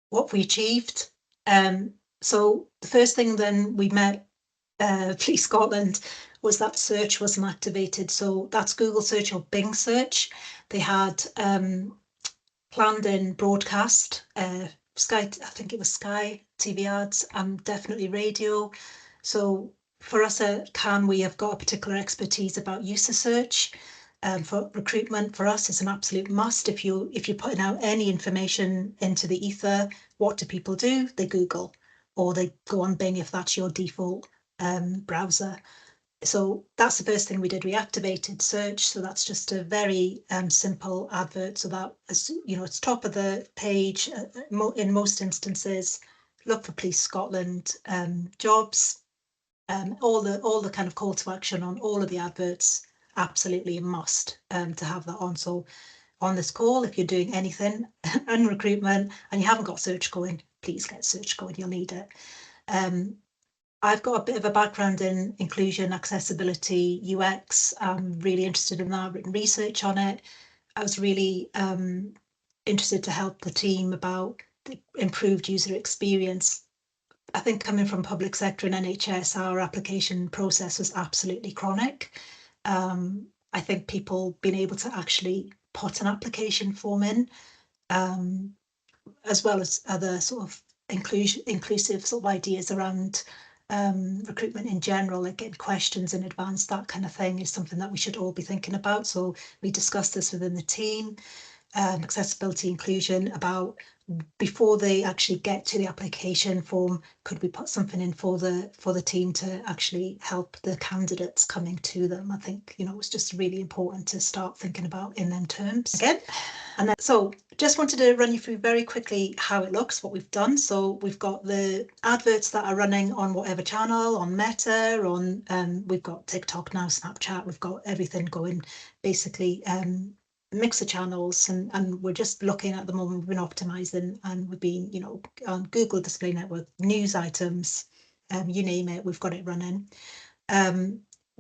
what we achieved. So the first thing then we met Police Scotland was that search wasn't activated. So that's Google search or Bing search. They had planned in broadcast, Sky, I think it was Sky TV ads, and definitely radio. So for us at Can, we have got a particular expertise about user search. For recruitment, for us, it's an absolute must. If you're putting out any information into the ether, what do people do? They Google, or they go on Bing if that's your default browser. So that's the first thing we did. We activated search. So that's just a very simple advert. So that, it's top of the page in most instances. Look for Police Scotland jobs. All the kind of call to action on all of the adverts. Absolutely a must to have that on. So on this call, if you're doing anything in recruitment and you haven't got search going, please get search going. You'll need it. I've got a bit of a background in inclusion, accessibility, UX. I'm really interested in that, written research on it. I was really interested to help the team about the improved user experience. I think coming from public sector and NHS, our application process was absolutely chronic. I think people being able to actually put an application form in, as well as other sort of inclusive sort of ideas around recruitment in general, like getting questions in advance, that kind of thing is something that we should all be thinking about. So we discussed this within the team, accessibility, inclusion, about before they actually get to the application form, could we put something in for the team to actually help the candidates coming to them? I think, it's just really important to start thinking about in them terms again. And then, so just wanted to run you through very quickly how it looks, what we've done. So we've got the adverts that are running on whatever channel, on Meta, we've got TikTok now, Snapchat, we've got everything going, basically mix of channels, and we're just looking at the moment. We've been optimizing, and we've been, on Google Display Network, news items, you name it, we've got it running.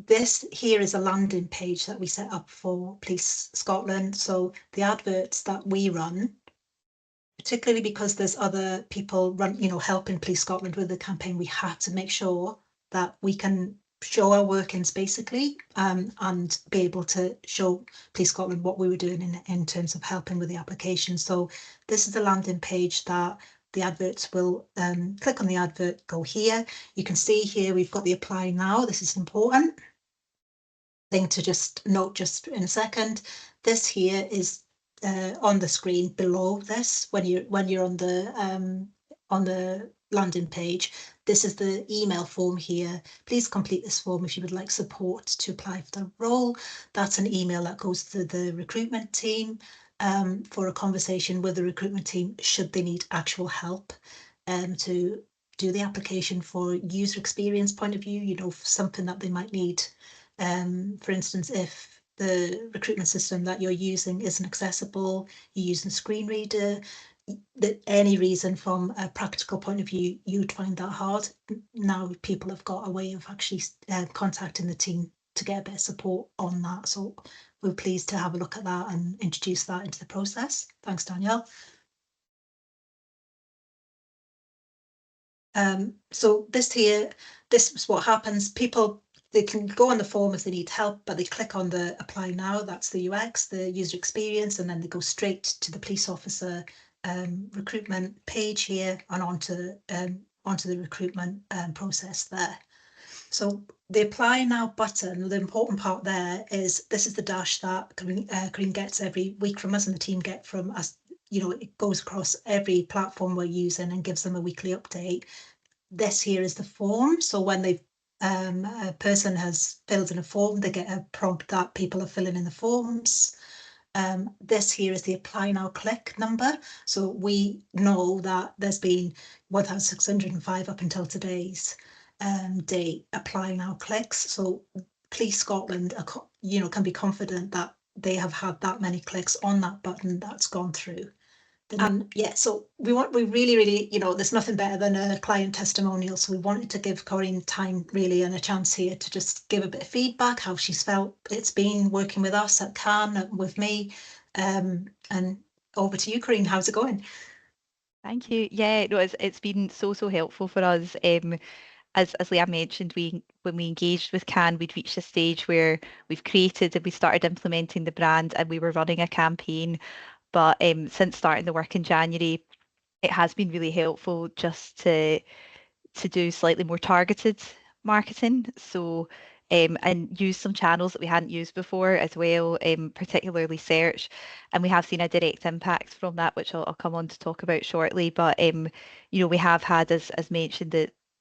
This here is a landing page that we set up for Police Scotland. So the adverts that we run, particularly because there's other people helping Police Scotland with the campaign, we had to make sure that we can show our workings basically, and be able to show Police Scotland what we were doing in terms of helping with the application. So this is the landing page that the adverts will click on the advert, go here. You can see here we've got the apply now. This is important thing to just note just in a second. This here is on the screen below this when you're on the landing page. This is the email form here. Please complete this form if you would like support to apply for the role. That's an email that goes to the recruitment team for a conversation with the recruitment team should they need actual help to do the application for user experience point of view, something that they might need. For instance, if the recruitment system that you're using isn't accessible, you're using a screen reader, any reason from a practical point of view, you'd find that hard. Now people have got a way of actually contacting the team to get a bit of support on that. So we're pleased to have a look at that and introduce that into the process. Thanks, Danielle. So this is what happens. People, they can go on the form if they need help, but they click on the apply now. That's the UX, the user experience, and then they go straight to the police officer recruitment page here and onto the recruitment process there. So the apply now button, the important part there is this is the dash that Corrine gets every week from us and the team get from us. It goes across every platform we're using and gives them a weekly update. This here is the form. So when a person has filled in a form, they get a prompt that people are filling in the forms. This here is the apply now click number. So we know that there's been 1,605 up until today's date apply now clicks. So Police Scotland can be confident that they have had that many clicks on that button that's gone through. So we really, there's nothing better than a client testimonial. So we wanted to give Corrine time really and a chance here to just give a bit of feedback, how she's felt it's been working with us at Can, with me. And over to you, Corrine, how's it going? Thank you. Yeah, no, it's been so helpful for us. As Leanne mentioned, we when we engaged with Can, we'd reached a stage where we've created and we started implementing the brand and we were running a campaign. But since starting the work in January, it has been really helpful just to do slightly more targeted marketing. So, and use some channels that we hadn't used before as well, particularly search. And we have seen a direct impact from that, which I'll come on to talk about shortly. But, we have had, as mentioned,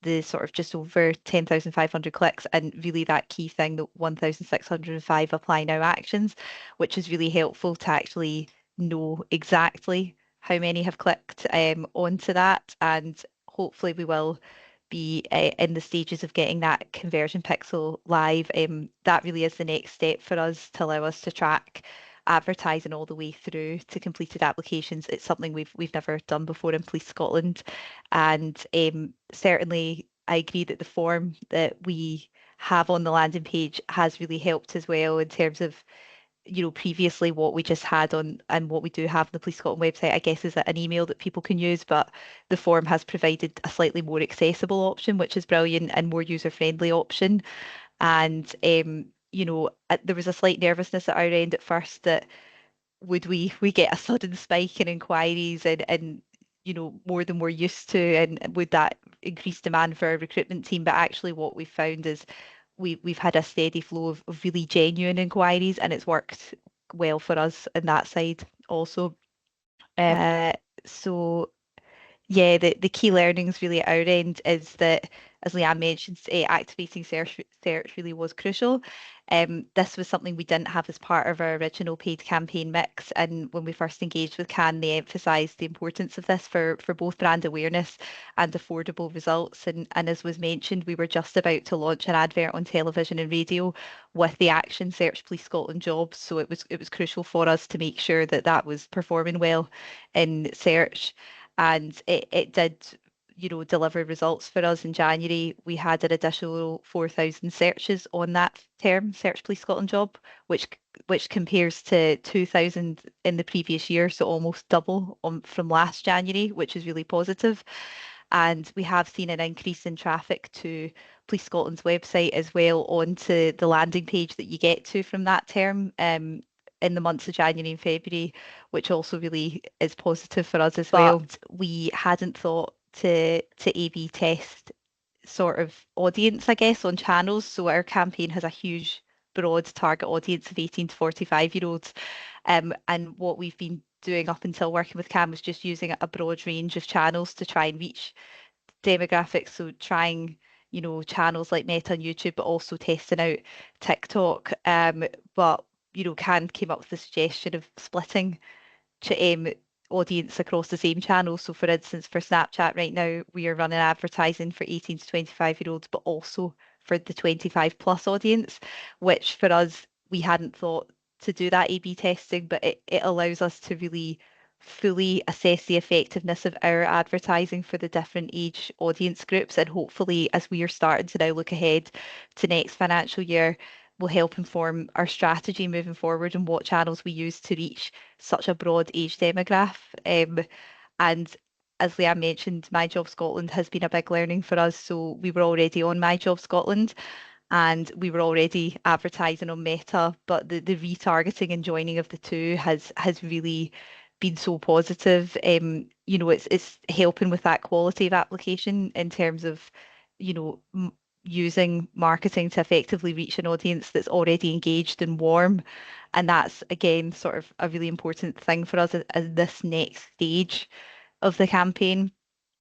the sort of just over 10,500 clicks, and really that key thing, the 1,605 apply now actions, which is really helpful to actually know exactly how many have clicked onto that. And hopefully we will be in the stages of getting that conversion pixel live. That really is the next step for us to allow us to track advertising all the way through to completed applications. It's something we've never done before in Police Scotland, and certainly I agree that the form that we have on the landing page has really helped as well in terms of previously what we just had on and what we do have on the Police Scotland website, I guess, is an email that people can use, but the form has provided a slightly more accessible option, which is brilliant, and more user-friendly option. And there was a slight nervousness at our end at first that would we get a sudden spike in inquiries and more than we're used to, and would that increase demand for our recruitment team? But actually what we've found is we've had a steady flow of really genuine inquiries, and it's worked well for us in that side also. So yeah, the key learnings really at our end is that, as Leanne mentioned, activating search really was crucial. This was something we didn't have as part of our original paid campaign mix, and when we first engaged with Can, they emphasised the importance of this for both brand awareness and affordable results. And as was mentioned, we were just about to launch an advert on television and radio with the action Search Police Scotland jobs, so it was crucial for us to make sure that that was performing well in search, and it did, deliver results for us in January. We had an additional 4,000 searches on that term, Search Police Scotland job, which compares to 2,000 in the previous year, so almost double from last January, which is really positive. And we have seen an increase in traffic to Police Scotland's website as well, onto the landing page that you get to from that term, in the months of January and February, which also really is positive for us as well. But we hadn't thought to A/B test sort of audience, I guess, on channels. So our campaign has a huge, broad target audience of 18 to 45-year-olds. And what we've been doing up until working with Cam was just using a broad range of channels to try and reach demographics. So trying, channels like Meta and YouTube, but also testing out TikTok. But Can came up with the suggestion of splitting audience across the same channel. So, for instance, for Snapchat right now, we are running advertising for 18 to 25-year-olds, but also for the 25 plus audience, which for us, we hadn't thought to do that A/B testing, but it allows us to really fully assess the effectiveness of our advertising for the different age audience groups. And hopefully, as we are starting to now look ahead to next financial year, will help inform our strategy moving forward and what channels we use to reach such a broad age demographic. And as Leanne mentioned, My Job Scotland has been a big learning for us. So we were already on My Job Scotland, and we were already advertising on Meta, but the retargeting and joining of the two has really been so positive. It's helping with that quality of application in terms of, you know, m using marketing to effectively reach an audience that's already engaged and warm. And that's again sort of a really important thing for us as this next stage of the campaign.